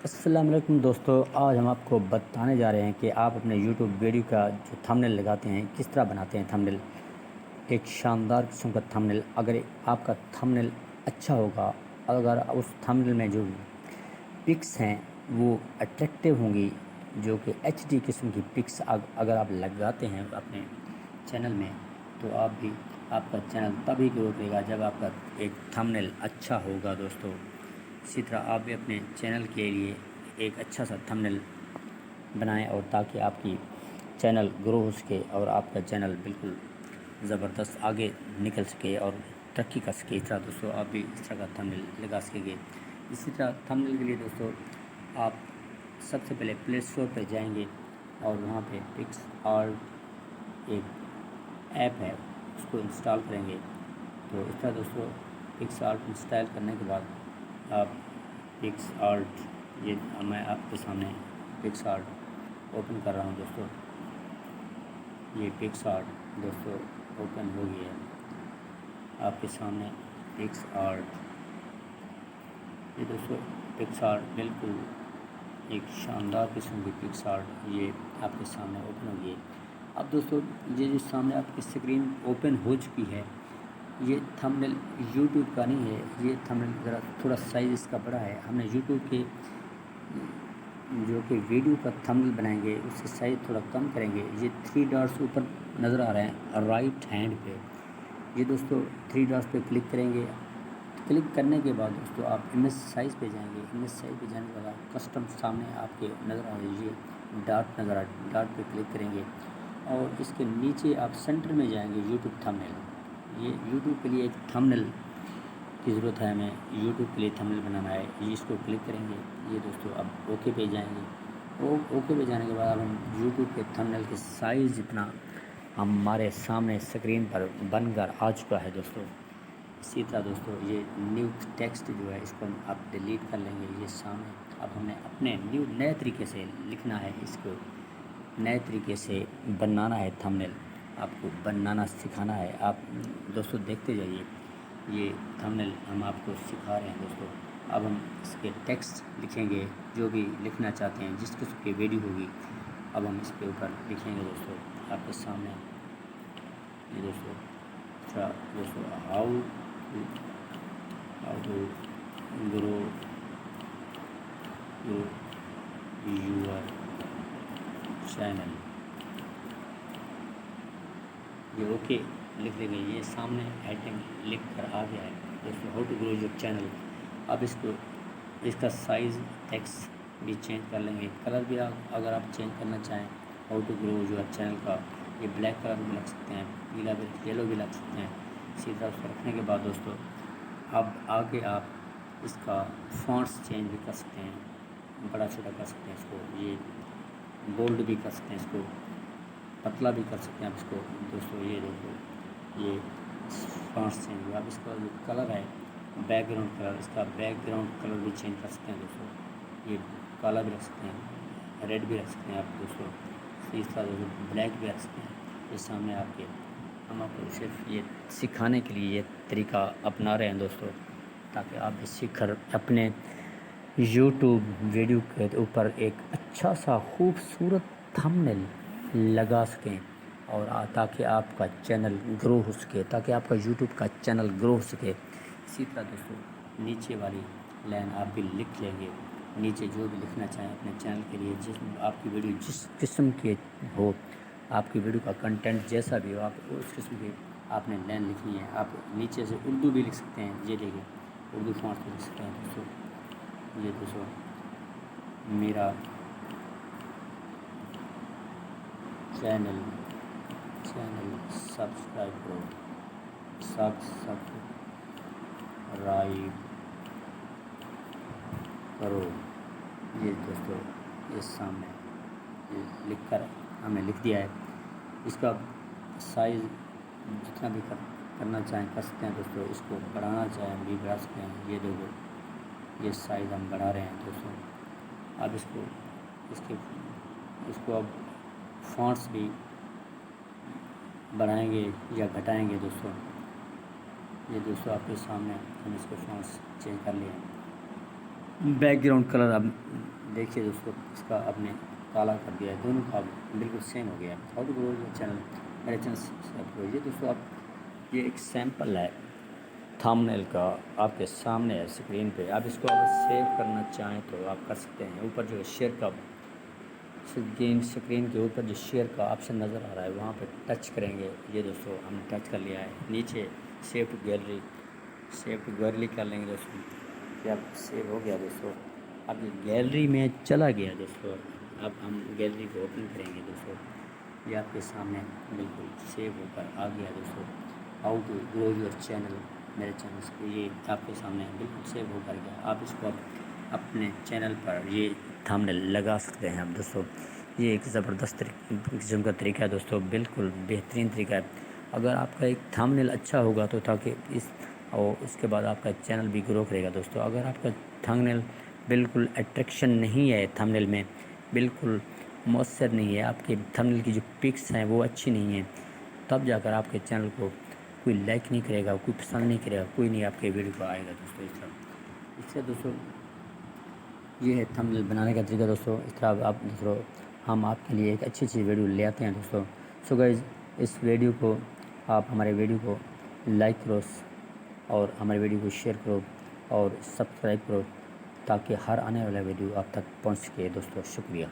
السلام علیکم دوستو، آج ہم آپ کو بتانے جا رہے ہیں کہ آپ اپنے یوٹیوب ویڈیو کا جو تھمبنیل لگاتے ہیں کس طرح بناتے ہیں تھمبنیل۔ ایک شاندار قسم کا تھمبنیل، اگر آپ کا تھمبنیل اچھا ہوگا، اگر اس تھمبنیل میں جو پکس ہیں وہ اٹریکٹیو ہوں گی، جو کہ ایچ ڈی قسم کی پکس اگر آپ لگاتے ہیں اپنے چینل میں، تو آپ کا چینل تبھی گرو کرے گا جب آپ کا ایک تھمبنیل اچھا ہوگا دوستو۔ اسی طرح آپ بھی اپنے چینل کے لیے ایک اچھا سا تھمبنیل بنائیں، اور تاکہ آپ کی چینل گرو ہو سکے اور آپ کا چینل بالکل زبردست آگے نکل سکے اور ترقی کر سکے۔ اس طرح دوستو آپ بھی اس طرح کا تھمبنیل لگا سکیں گے۔ اسی طرح تھمبنیل کے لیے دوستو آپ سب سے پہلے پلے اسٹور پہ جائیں گے اور وہاں پہ پکس آرٹ ایک ایپ ہے، اس کو انسٹال کریں گے۔ تو اس طرح دوستو پکس آرٹ انسٹال کرنے کے بعد آپ پکس آرٹ، یہ میں آپ کے سامنے پکس آرٹ اوپن کر رہا ہوں دوستو۔ یہ پکس آرٹ دوستو اوپن ہو گیا ہے آپ کے سامنے پکس آرٹ۔ یہ دوستو پکس آرٹ بالکل ایک شاندار قسم کی پکس آرٹ یہ آپ کے سامنے اوپن ہو گئی ہے۔ اب دوستو یہ جو سامنے آپ کی اسکرین اوپن ہو چکی ہے، یہ تھمبنیل یوٹیوب کا نہیں ہے، یہ تھمبنیل ذرا تھوڑا سائز اس کا بڑا ہے۔ ہم نے یوٹیوب کے جو کہ ویڈیو کا تھمبنیل بنائیں گے اس سے سائز تھوڑا کم کریں گے۔ یہ 3 ڈاٹس اوپر نظر آ رہے ہیں رائٹ ہینڈ پہ، یہ دوستو 3 ڈاٹس پہ کلک کریں گے۔ کلک کرنے کے بعد دوستو آپ امیج سائز پہ جائیں گے۔ امیج سائز پہ جانے کے بعد کسٹم سامنے آپ کے نظر آ رہی ہے، ڈاٹ نظر آ رہی ہے، ڈاٹ پہ کلک کریں گے اور اس کے نیچے آپ سینٹر میں جائیں گے یوٹیوب تھمبنیل۔ یہ یوٹیوب کے لیے ایک تھمبنیل کی ضرورت ہے، ہمیں یوٹیوب کے لیے تھمبنیل بنانا ہے، یہ اس کو کلک کریں گے۔ یہ دوستو اب اوکے پہ جائیں گے۔ اوکے پہ جانے کے بعد اب ہم یوٹیوب کے تھمبنیل کے سائز جتنا ہمارے سامنے اسکرین پر بن کر آ چکا ہے دوستو۔ اسی طرح دوستو یہ نیو ٹیکسٹ جو ہے اس کو آپ ڈیلیٹ کر لیں گے۔ یہ سامنے اب ہم نے اپنے نئے طریقے سے لکھنا ہے، اس کو نئے طریقے سے بنانا ہے تھمبنیل، آپ کو بنانا سکھانا ہے۔ آپ دوستو دیکھتے جائیے، یہ تھمبنیل ہم آپ کو سکھا رہے ہیں دوستو۔ اب ہم اس کے ٹیکسٹ لکھیں گے، جو بھی لکھنا چاہتے ہیں، جس قسم کی ویڈیو ہوگی اب ہم اس کے اوپر لکھیں گے دوستو آپ کے سامنے۔ یہ دوستو how to grow your channel, یہ اوکے لکھ لیں گے۔ یہ سامنے ہیڈنگ لکھ کر آ گیا ہے دوستو، how to grow your channel. اب اس کا سائز ٹیکسٹ بھی چینج کر لیں گے، کلر بھی اگر آپ چینج کرنا چاہیں how to grow your channel کا، یہ بلیک کلر بھی لگ سکتے ہیں، پیلا بھی، یلو بھی لگ سکتے ہیں۔ اسی طرح اس کو رکھنے کے بعد دوستو اب آگے آپ اس کا فونٹس چینج بھی کر سکتے ہیں، بڑا چھوٹا کر سکتے ہیں اس کو، یہ بولڈ بھی کر سکتے ہیں، اس کو پتلا بھی کر سکتے ہیں آپ اس کو دوستو۔ یہ دیکھو یہ فونٹس چینج ہوا۔ اب اس کا جو کلر ہے بیک گراؤنڈ کلر، اس کا بیک گراؤنڈ کلر بھی چینج کر سکتے ہیں دوستو، یہ کالا بھی رکھ سکتے ہیں، ریڈ بھی رکھ سکتے ہیں آپ دوستو، اس طرح بلیک بھی رکھ سکتے ہیں۔ یہ سامنے آپ کے، ہم آپ کو صرف یہ سکھانے کے لیے یہ طریقہ اپنا رہے ہیں دوستو، تاکہ آپ بھی سیکھ کر اپنے یوٹیوب ویڈیو کے اوپر ایک اچھا سا خوبصورت تھمبنیل لگا سکیں، اور تاکہ آپ کا چینل گرو ہو سکے، تاکہ آپ کا یوٹیوب کا چینل گرو ہو سکے۔ اسی طرح دوستو نیچے والی لائن آپ بھی لکھ لیں گے، نیچے جو بھی لکھنا چاہیں اپنے چینل کے لیے، آپ کی ویڈیو جس قسم کی ہو، آپ کی ویڈیو کا کنٹینٹ جیسا بھی ہو، آپ اس قسم کی آپ نے لائن لکھنی ہے۔ آپ نیچے سے اردو بھی لکھ سکتے ہیں، یہ دیکھیں اردو فونٹ بھی لکھ سکتے ہیں دوستو۔ یہ دوستو میرا چینل سبسکرائب کرو، یہ دوستو یہ سامنے لکھ کر ہم نے لکھ دیا ہے۔ اس کا سائز جتنا بھی کرنا چاہیں کر سکتے ہیں دوستو، اس کو بڑھانا چاہیں بھی بڑھا سکتے ہیں۔ یہ دیکھو یہ سائز ہم بڑھا رہے ہیں دوستو۔ اب اس کو اب فونٹس بھی بڑھائیں گے یا گھٹائیں گے دوستو۔ یہ دوستو آپ کے سامنے ہم اس کے فونٹس چینج کر لیے ہیں۔ بیک گراؤنڈ کلر اب دیکھیے دوستوں اس کا آپ نے کالا کر دیا ہے، دونوں کا بالکل سیم ہو گیا ہے۔ How to grow your channel, میرے چینل سبسکرائب کیجیے دوستوں۔ آپ یہ ایک سیمپل ہے تھمبنیل کا، آپ کے سامنے ہے اسکرین پہ۔ آپ اس کو اگر سیو کرنا چاہیں تو آپ کر سکتے ہیں۔ اوپر جو شیئر کا اسکرین کے اوپر جو شیئر کا آپشن نظر آ رہا ہے وہاں پہ ٹچ کریں گے۔ یہ دوستوں ہم نے ٹچ کر لیا ہے۔ نیچے سیو ٹو گیلری کر لیں گے دوستوں۔ یہ اب سیو ہو گیا دوستوں۔ اب یہ گیلری میں چلا گیا دوستوں۔ اب ہم گیلری کو اوپن کریں گے دوستوں۔ یہ آپ کے سامنے بالکل سیو ہو کر آ گیا دوستوں۔ How to grow your channel, میرے چینل سے یہ آپ کے سامنے بالکل سیو ہو کر گیا۔ آپ اس کو اپنے چینل پر یہ تھمبنیل لگا سکتے ہیں۔ اب دوستوں یہ ایک زبردست قسم کا طریقہ ہے دوستوں، بالکل بہترین طریقہ ہے۔ اگر آپ کا ایک تھمبنیل اچھا ہوگا تو تاکہ اس کے بعد آپ کا چینل بھی گرو کرے گا دوستوں۔ اگر آپ کا تھمبنیل بالکل اٹریکشن نہیں ہے، تھمبنیل میں بالکل مؤثر نہیں ہے، آپ کے تھمبنیل کی جو پکس ہیں وہ اچھی نہیں ہیں، تب جا کر آپ کے چینل کو کوئی لائک نہیں کرے گا، کوئی پسند نہیں کرے گا، کوئی نہیں آپ کے ویڈیو کو آئے گا دوستوں۔ اس سے دوستوں یہ ہے تھمبنیل بنانے کا طریقہ دوستوں۔ اس طرح آپ دوستوں ہم آپ کے لیے ایک اچھی ویڈیو لے آتے ہیں دوستوں۔ سو گائز اس ویڈیو کو آپ ہمارے ویڈیو کو لائک کرو اور ہمارے ویڈیو کو شیئر کرو اور سبسکرائب کرو تاکہ ہر آنے والا ویڈیو آپ تک پہنچ سکے دوستوں۔ شکریہ۔